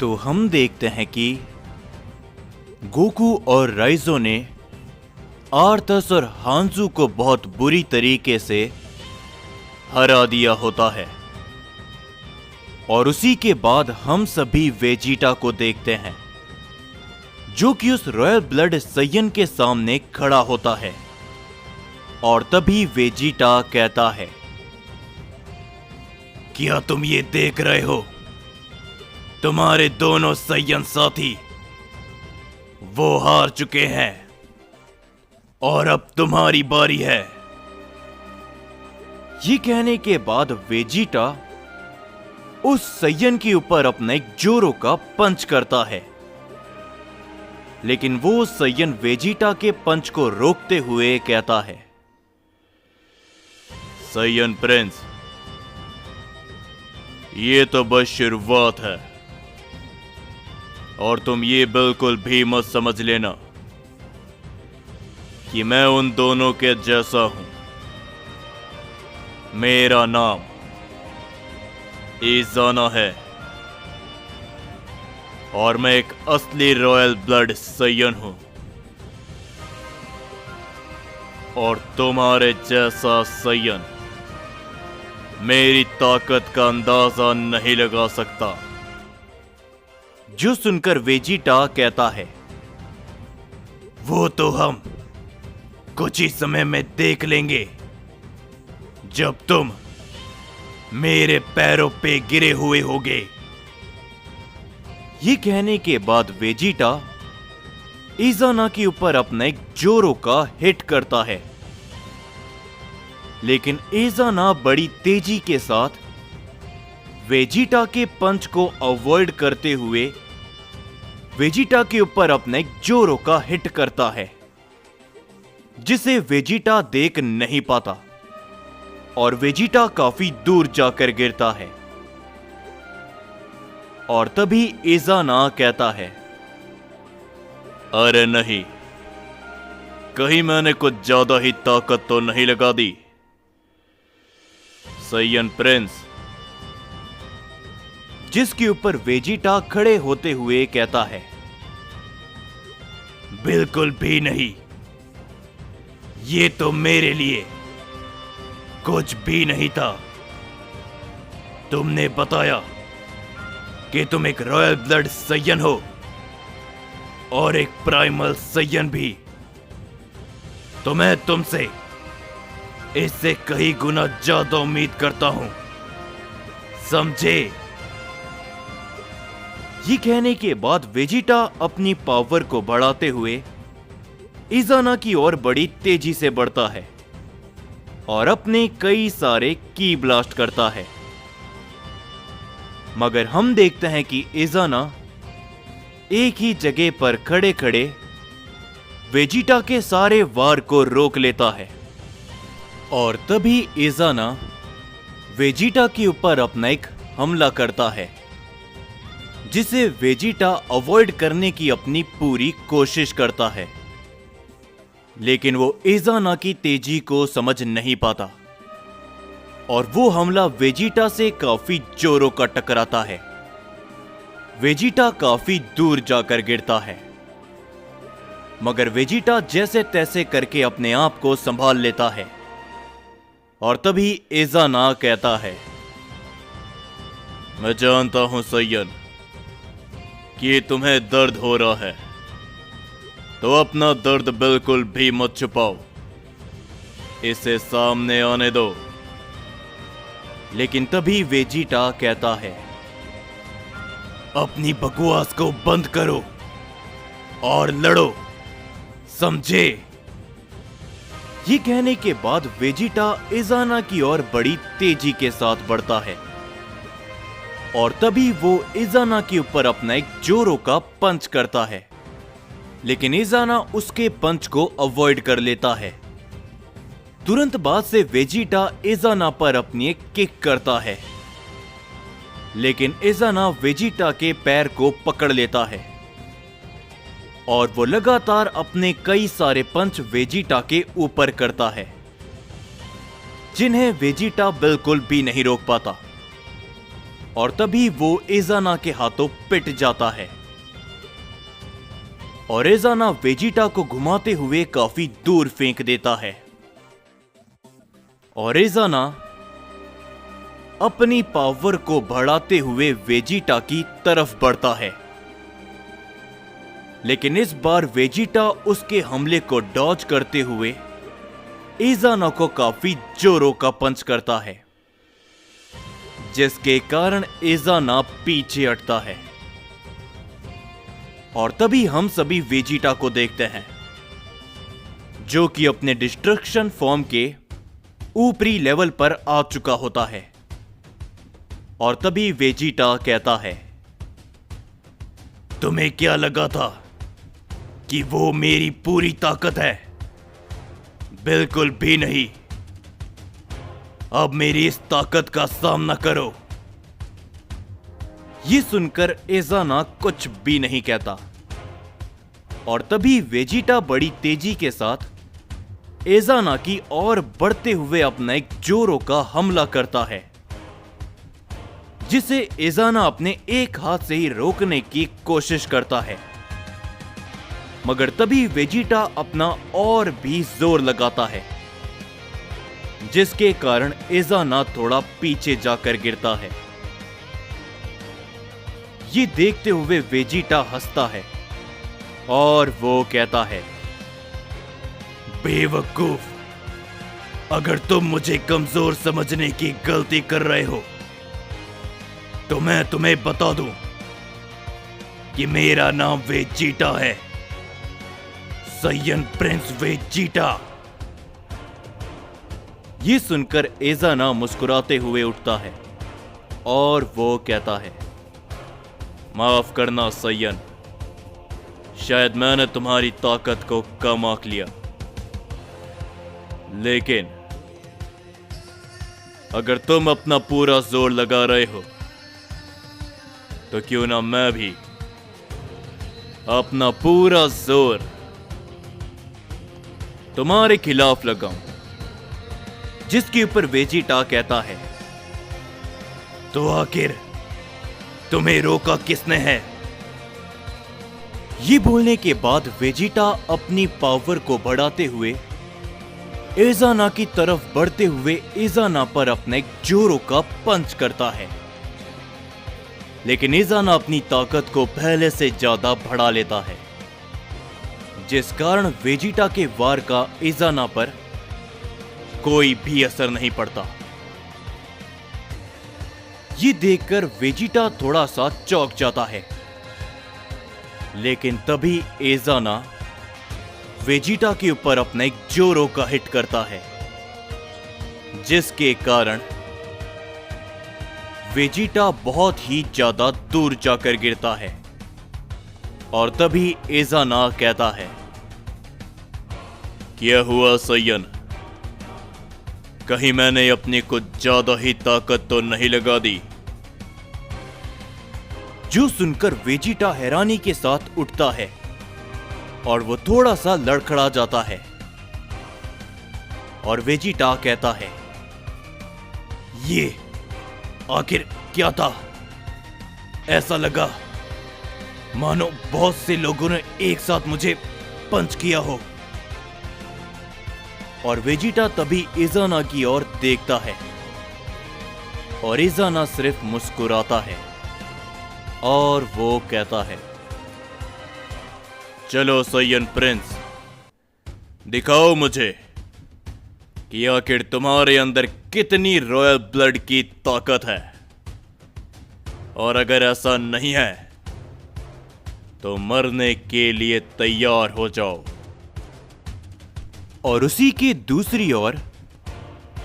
तो हम देखते हैं कि गोकू और राइजो ने आर्थस और हांजू को बहुत बुरी तरीके से हरा दिया होता है। और उसी के बाद हम सभी वेजिटा को देखते हैं जो कि उस रॉयल ब्लड सैयन के सामने खड़ा होता है। और तभी वेजिटा कहता है, क्या तुम ये देख रहे हो? तुम्हारे दोनों सैयन साथी वो हार चुके हैं और अब तुम्हारी बारी है। ये कहने के बाद वेजिटा उस सैयन के ऊपर अपना एक जोरो का पंच करता है, लेकिन वो सैयन वेजिटा के पंच को रोकते हुए कहता है, सैयन प्रिंस, ये तो बस शुरुआत है और तुम ये बिल्कुल भी मत समझ लेना कि मैं उन दोनों के जैसा हूं। मेरा नाम इज़ाना है और मैं एक असली रॉयल ब्लड सैयन हूं और तुम्हारे जैसा सैयन मेरी ताकत का अंदाजा नहीं लगा सकता। जो सुनकर वेजिटा कहता है, वो तो हम कुछ ही समय में देख लेंगे जब तुम मेरे पैरों पे गिरे हुए होगे। ये कहने के बाद वेजिटा इज़ाना के ऊपर अपना एक जोरो का हिट करता है, लेकिन इज़ाना बड़ी तेजी के साथ वेजिटा के पंच को अवॉइड करते हुए वेजिटा के ऊपर अपना एक जोरो का हिट करता है, जिसे वेजिटा देख नहीं पाता और वेजिटा काफी दूर जाकर गिरता है। और तभी इज़ाना कहता है, अरे नहीं, कहीं मैंने कुछ ज्यादा ही ताकत तो नहीं लगा दी? सैयन प्रिंस, जिसके ऊपर वेजिटा खड़े होते हुए कहता है, बिल्कुल भी नहीं, ये तो मेरे लिए कुछ भी नहीं था। तुमने बताया कि तुम एक रॉयल ब्लड सैयन हो और एक प्राइमल सैयन भी, तो मैं तुमसे इससे कई गुना ज्यादा उम्मीद करता हूं, समझे? ये कहने के बाद वेजिटा अपनी पावर को बढ़ाते हुए इज़ाना की ओर बड़ी तेजी से बढ़ता है और अपने कई सारे की ब्लास्ट करता है। मगर हम देखते हैं कि इज़ाना एक ही जगह पर खड़े खड़े वेजिटा के सारे वार को रोक लेता है। और तभी इज़ाना वेजिटा के ऊपर अपना एक हमला करता है, जिसे वेजिटा अवॉइड करने की अपनी पूरी कोशिश करता है, लेकिन वो इज़ाना की तेजी को समझ नहीं पाता और वो हमला वेजिटा से काफी जोरों का टकराता है। वेजिटा काफी दूर जाकर गिरता है, मगर वेजिटा जैसे तैसे करके अपने आप को संभाल लेता है। और तभी इज़ाना कहता है, मैं जानता हूं सैयन कि तुम्हें दर्द हो रहा है, तो अपना दर्द बिल्कुल भी मत छुपाओ, इसे सामने आने दो। लेकिन तभी वेजिटा कहता है, अपनी बकवास को बंद करो और लड़ो, समझे? ये कहने के बाद वेजिटा इज़ाना की ओर बड़ी तेजी के साथ बढ़ता है और तभी वो इज़ाना के ऊपर अपना एक जोरो का पंच करता है, लेकिन इज़ाना उसके पंच को अवॉइड कर लेता है। तुरंत बाद से वेजिटा इज़ाना पर अपनी एक किक करता है, लेकिन इज़ाना वेजिटा के पैर को पकड़ लेता है और वो लगातार अपने कई सारे पंच वेजिटा के ऊपर करता है, जिन्हें वेजिटा बिल्कुल भी नहीं रोक पाता। और तभी वो एजाना के हाथों पिट जाता है और एजाना वेजिटा को घुमाते हुए काफी दूर फेंक देता है और एजाना अपनी पावर को बढ़ाते हुए वेजिटा की तरफ बढ़ता है। लेकिन इस बार वेजिटा उसके हमले को डॉज करते हुए एजाना को काफी जोरों का पंच करता है, जिसके कारण एजाना पीछे हटता है और तभी हम सभी वेजिटा को देखते हैं, जो कि अपने डिस्ट्रक्शन फॉर्म के ऊपरी लेवल पर आ चुका होता है। और तभी वेजिटा कहता है, तुम्हें क्या लगा था कि वो मेरी पूरी ताकत है? बिल्कुल भी नहीं। अब मेरी इस ताकत का सामना करो। ये सुनकर एजाना कुछ भी नहीं कहता और तभी वेजिटा बड़ी तेजी के साथ एजाना की ओर बढ़ते हुए अपना एक जोरों का हमला करता है, जिसे एजाना अपने एक हाथ से ही रोकने की कोशिश करता है। मगर तभी वेजिटा अपना और भी जोर लगाता है, जिसके कारण एजाना थोड़ा पीछे जाकर गिरता है। ये देखते हुए वेजिटा हंसता है और वो कहता है, बेवकूफ, अगर तुम मुझे कमजोर समझने की गलती कर रहे हो तो मैं तुम्हें बता दूं कि मेरा नाम वेजिटा है, साइयन प्रिंस वेजिटा। ये सुनकर एजाना मुस्कुराते हुए उठता है और वो कहता है, माफ करना साइयन, शायद मैंने तुम्हारी ताकत को कम आंक लिया, लेकिन अगर तुम अपना पूरा जोर लगा रहे हो तो क्यों ना मैं भी अपना पूरा जोर तुम्हारे खिलाफ लगाऊं। जिसके ऊपर वेजिटा कहता है, तो आखिर तुम्हें रोका किसने है? ये बोलने के बाद वेजिटा अपनी पावर को बढ़ाते हुए एजाना की तरफ बढ़ते हुए एजाना पर अपने एक जोरों का पंच करता है, लेकिन एजाना अपनी ताकत को पहले से ज्यादा बढ़ा लेता है, जिस कारण वेजिटा के वार का एजाना पर कोई भी असर नहीं पड़ता। ये देखकर वेजिटा थोड़ा सा चौंक जाता है, लेकिन तभी एजाना वेजिटा के ऊपर अपना एक जोरों का हिट करता है, जिसके कारण वेजिटा बहुत ही ज्यादा दूर जाकर गिरता है। और तभी एजाना कहता है, क्या हुआ साइयन, कहीं मैंने अपनी कुछ ज्यादा ही ताकत तो नहीं लगा दी? जो सुनकर वेजिटा हैरानी के साथ उठता है और वो थोड़ा सा लड़खड़ा जाता है और वेजिटा कहता है, ये आखिर क्या था? ऐसा लगा मानो बहुत से लोगों ने एक साथ मुझे पंच किया हो। और वेजिटा तभी एजाना की ओर देखता है और एजाना सिर्फ मुस्कुराता है और वो कहता है, चलो साइयन प्रिंस, दिखाओ मुझे कि आखिर तुम्हारे अंदर कितनी रॉयल ब्लड की ताकत है, और अगर ऐसा नहीं है तो मरने के लिए तैयार हो जाओ। और उसी की दूसरी ओर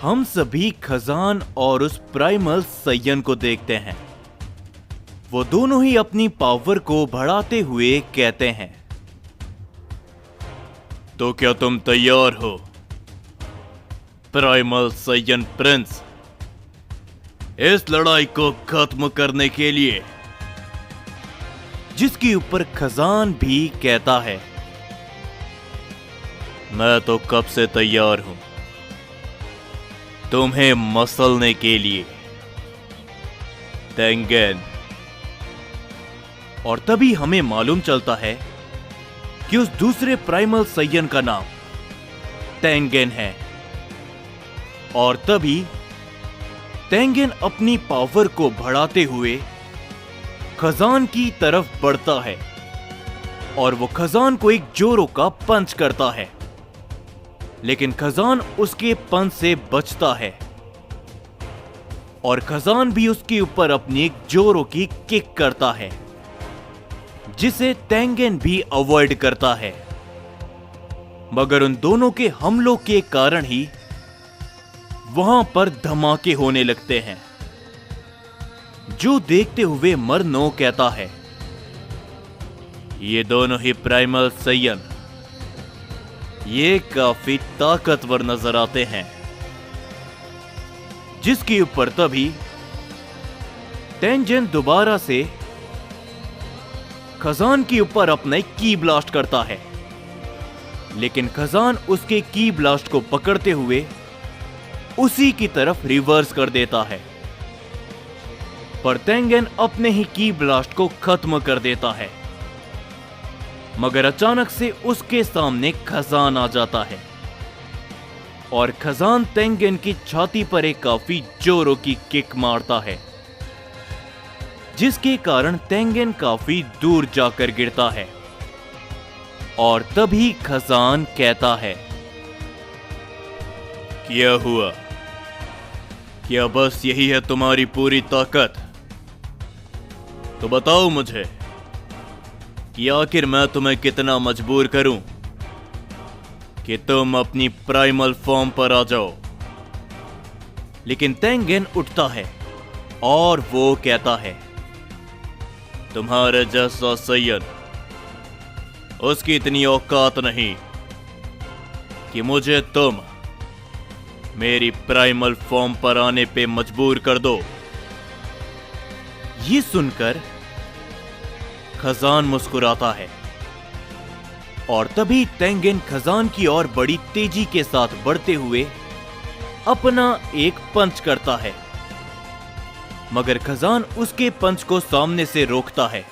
हम सभी खजान और उस प्राइमल साइयन को देखते हैं। वो दोनों ही अपनी पावर को बढ़ाते हुए कहते हैं, तो क्या तुम तैयार हो प्राइमल साइयन प्रिंस, इस लड़ाई को खत्म करने के लिए? जिसके ऊपर खजान भी कहता है, मैं तो कब से तैयार हूं तुम्हें मसलने के लिए। तेंगेन। और तभी हमें मालूम चलता है कि उस दूसरे प्राइमल सैयन का नाम तेंगेन है। और तभी तेंगेन अपनी पावर को बढ़ाते हुए खजान की तरफ बढ़ता है और वो खजान को एक जोरो का पंच करता है, लेकिन खजान उसके पंच से बचता है और खजान भी उसके ऊपर अपनी एक जोरो की किक करता है, जिसे तेंगेन भी अवॉइड करता है। मगर उन दोनों के हमलों के कारण ही वहां पर धमाके होने लगते हैं, जो देखते हुए मरनो कहता है, ये दोनों ही प्राइमल सैयन ये काफी ताकतवर नजर आते हैं। जिसके ऊपर तभी तेंगेन दोबारा से खजान के ऊपर अपना एक की ब्लास्ट करता है, लेकिन खजान उसके की ब्लास्ट को पकड़ते हुए उसी की तरफ रिवर्स कर देता है। पर तेंगेन अपने ही की ब्लास्ट को खत्म कर देता है, मगर अचानक से उसके सामने खजान आ जाता है और खजान तेंगेन की छाती पर एक काफी जोरों की किक मारता है, जिसके कारण तेंगेन काफी दूर जाकर गिरता है। और तभी खजान कहता है, क्या हुआ? क्या बस यही है तुम्हारी पूरी ताकत? तो बताओ मुझे कि आखिर मैं तुम्हें कितना मजबूर करूं कि तुम अपनी प्राइमल फॉर्म पर आ जाओ। लेकिन तेंगेन उठता है और वो कहता है, तुम्हारे जैसा सैयद उसकी इतनी औकात नहीं कि मुझे तुम मेरी प्राइमल फॉर्म पर आने पे मजबूर कर दो। ये सुनकर खजान मुस्कुराता है और तभी तेंगेन खजान की ओर बड़ी तेजी के साथ बढ़ते हुए अपना एक पंच करता है, मगर खजान उसके पंच को सामने से रोकता है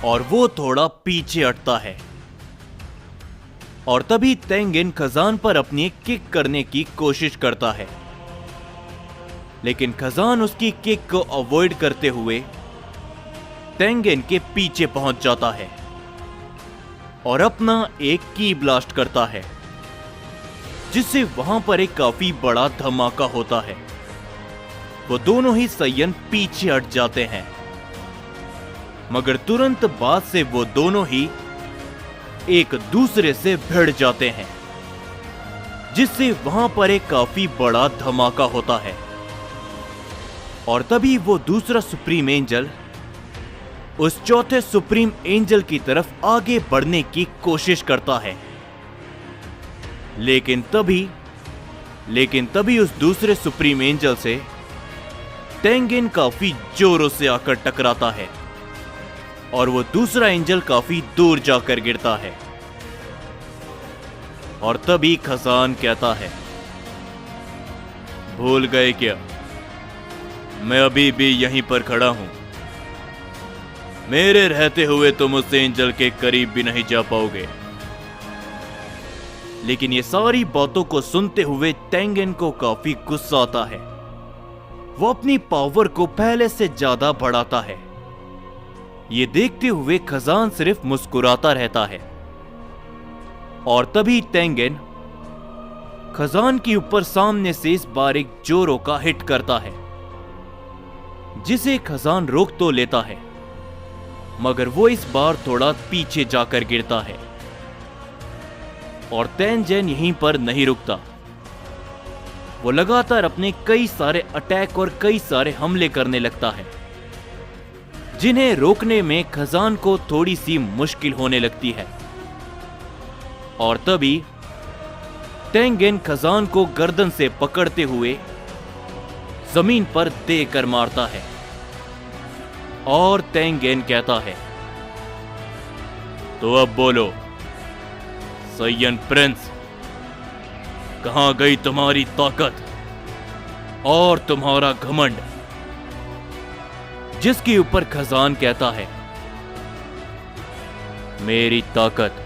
और वो थोड़ा पीछे हटता है। और तभी तेंगेन खजान पर अपनी एक किक करने की कोशिश करता है, लेकिन खजान उसकी किक को अवॉइड करते हुए तेंगेन के पीछे पहुंच जाता है और अपना एक की ब्लास्ट करता है, जिससे वहां पर एक काफी बड़ा धमाका होता है। वो दोनों ही सैयन पीछे हट जाते हैं, मगर तुरंत बाद से वो दोनों ही एक दूसरे से भिड़ जाते हैं, जिससे वहां पर एक काफी बड़ा धमाका होता है। और तभी वो दूसरा सुप्रीम एंजल उस चौथे सुप्रीम एंजल की तरफ आगे बढ़ने की कोशिश करता है, लेकिन तभी उस दूसरे सुप्रीम एंजल से तेंगेन काफी जोरों से आकर टकराता है और वो दूसरा एंजल काफी दूर जाकर गिरता है। और तभी खजान कहता है, भूल गए क्या? मैं अभी भी यहीं पर खड़ा हूं। मेरे रहते हुए तुम उस एंजल के करीब भी नहीं जा पाओगे। लेकिन ये सारी बातों को सुनते हुए तेंगेन को काफी गुस्सा आता है। वो अपनी पावर को पहले से ज्यादा बढ़ाता है। ये देखते हुए खजान सिर्फ मुस्कुराता रहता है। और तभी तेंगेन खजान के ऊपर सामने से इस बार एक जोरों का हिट करता है, जिसे खजान रोक तो लेता है, मगर वो इस बार थोड़ा पीछे जाकर गिरता है। और तेंगेन यहीं पर नहीं रुकता। वो लगातार अपने कई सारे अटैक और कई सारे हमले करने लगता है, जिन्हें रोकने में खजान को थोड़ी सी मुश्किल होने लगती है। और तभी तेंगेन खजान को गर्दन से पकड़ते हुए जमीन पर देकर मारता है और तेंगेन कहता है, तो अब बोलो सैयन प्रिंस, कहां गई तुम्हारी ताकत और तुम्हारा घमंड? जिसके ऊपर खजान कहता है, मेरी ताकत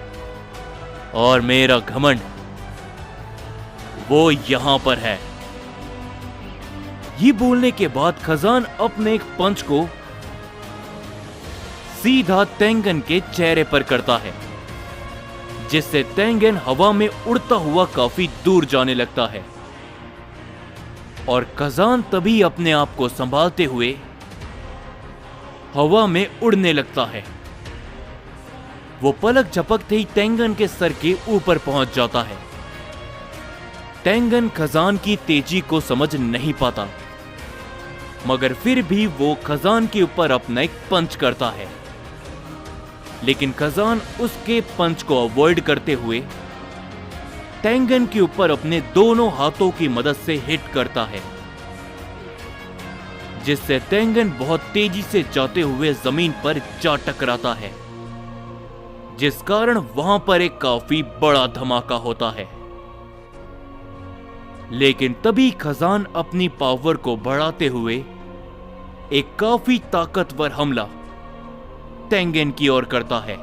और मेरा घमंड वो यहां पर है। ये बोलने के बाद खजान अपने एक पंच को सीधा तेंगन के चेहरे पर करता है, जिससे तेंगन हवा में उड़ता हुआ काफी दूर जाने लगता है। और खजान तभी अपने आप को संभालते हुए हवा में उड़ने लगता है। वो पलक झपकते ही तेंगन के सर के ऊपर पहुंच जाता है। तेंगन खजान की तेजी को समझ नहीं पाता, मगर फिर भी वो खजान के ऊपर अपना एक पंच करता है। लेकिन खजान उसके पंच को अवॉइड करते हुए तेंगन के ऊपर अपने दोनों हाथों की मदद से हिट करता है, जिससे तेंगन बहुत तेजी से जाते हुए जमीन पर जा टकराता है, जिस कारण वहां पर एक काफी बड़ा धमाका होता है। लेकिन तभी खजान अपनी पावर को बढ़ाते हुए एक काफी ताकतवर हमला तेंगन की ओर करता है,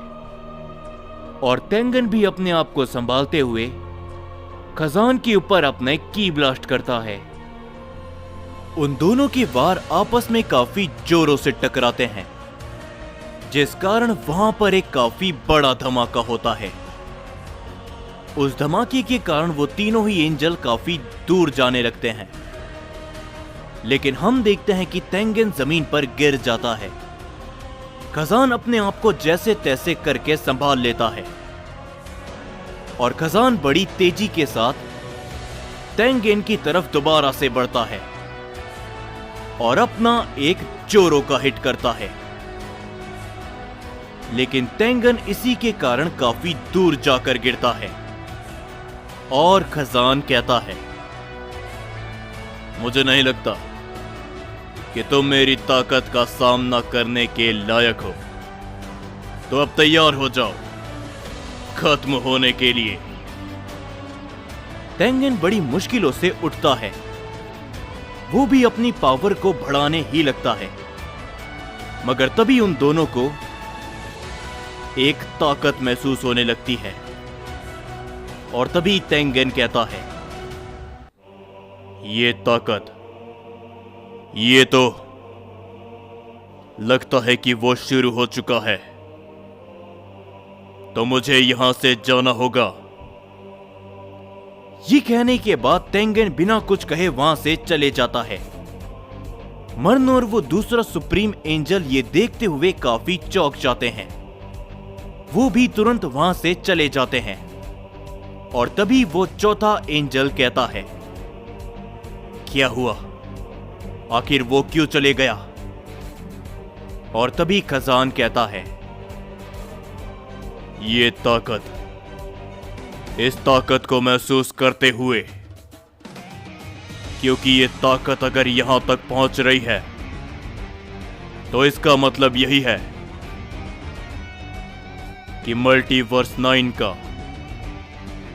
और तेंगन भी अपने आप को संभालते हुए खजान के ऊपर अपना एक की ब्लास्ट करता है। उन दोनों के वार आपस में काफी जोरों से टकराते हैं, जिस कारण वहां पर एक काफी बड़ा धमाका होता है। उस धमाके के कारण वो तीनों ही एंजल काफी दूर जाने लगते हैं। लेकिन हम देखते हैं कि तेंगन जमीन पर गिर जाता है। खजान अपने आप को जैसे तैसे करके संभाल लेता है, और खजान बड़ी तेजी के साथ तेंगन की तरफ दोबारा से बढ़ता है और अपना एक जोरों का हिट करता है। लेकिन तेंगन इसी के कारण काफी दूर जाकर गिरता है, और खजान कहता है, मुझे नहीं लगता कि तुम मेरी ताकत का सामना करने के लायक हो, तो अब तैयार हो जाओ खत्म होने के लिए। तेंगन बड़ी मुश्किलों से उठता है। वो भी अपनी पावर को बढ़ाने ही लगता है, मगर तभी उन दोनों को एक ताकत महसूस होने लगती है, और तभी तेंगन कहता है, ये ताकत, ये तो लगता है कि वो शुरू हो चुका है, तो मुझे यहां से जाना होगा। ये कहने के बाद तेंगन बिना कुछ कहे वहां से चले जाता है। मर्न और वो दूसरा सुप्रीम एंजल ये देखते हुए काफी चौंक जाते हैं। वो भी तुरंत वहां से चले जाते हैं, और तभी वो चौथा एंजल कहता है, क्या हुआ? आखिर वो क्यों चले गया? और तभी खजान कहता है, ये ताकत, इस ताकत को महसूस करते हुए, क्योंकि ये ताकत अगर यहां तक पहुंच रही है तो इसका मतलब यही है कि मल्टीवर्स 9 का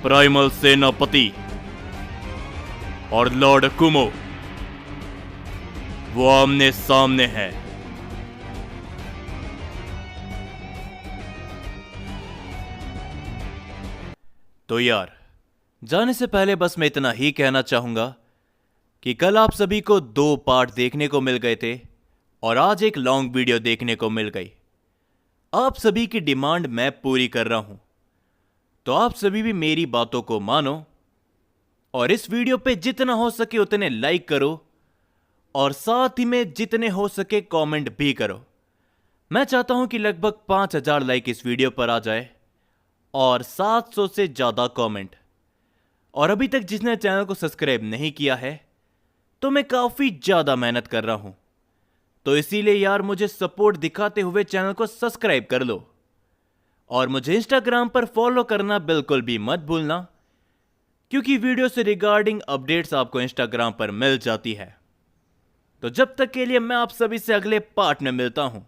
प्राइमल सेनापति और लॉर्ड अकुमो वो आमने सामने है। तो यार, जाने से पहले बस मैं इतना ही कहना चाहूंगा कि कल आप सभी को 2 पार्ट देखने को मिल गए थे, और आज एक लॉन्ग वीडियो देखने को मिल गई। आप सभी की डिमांड मैं पूरी कर रहा हूं, तो आप सभी भी मेरी बातों को मानो और इस वीडियो पे जितना हो सके उतने लाइक करो, और साथ ही में जितने हो सके कमेंट भी करो। मैं चाहता हूं कि लगभग 5000 लाइक इस वीडियो पर आ जाए और 700 से ज्यादा कमेंट। और अभी तक जिसने चैनल को सब्सक्राइब नहीं किया है, तो मैं काफी ज्यादा मेहनत कर रहा हूं, तो इसीलिए यार मुझे सपोर्ट दिखाते हुए चैनल को सब्सक्राइब कर लो, और मुझे इंस्टाग्राम पर फॉलो करना बिल्कुल भी मत भूलना, क्योंकि वीडियो से रिगार्डिंग अपडेट्स आपको इंस्टाग्राम पर मिल जाती है। तो जब तक के लिए मैं आप सभी से अगले पार्ट में मिलता हूं।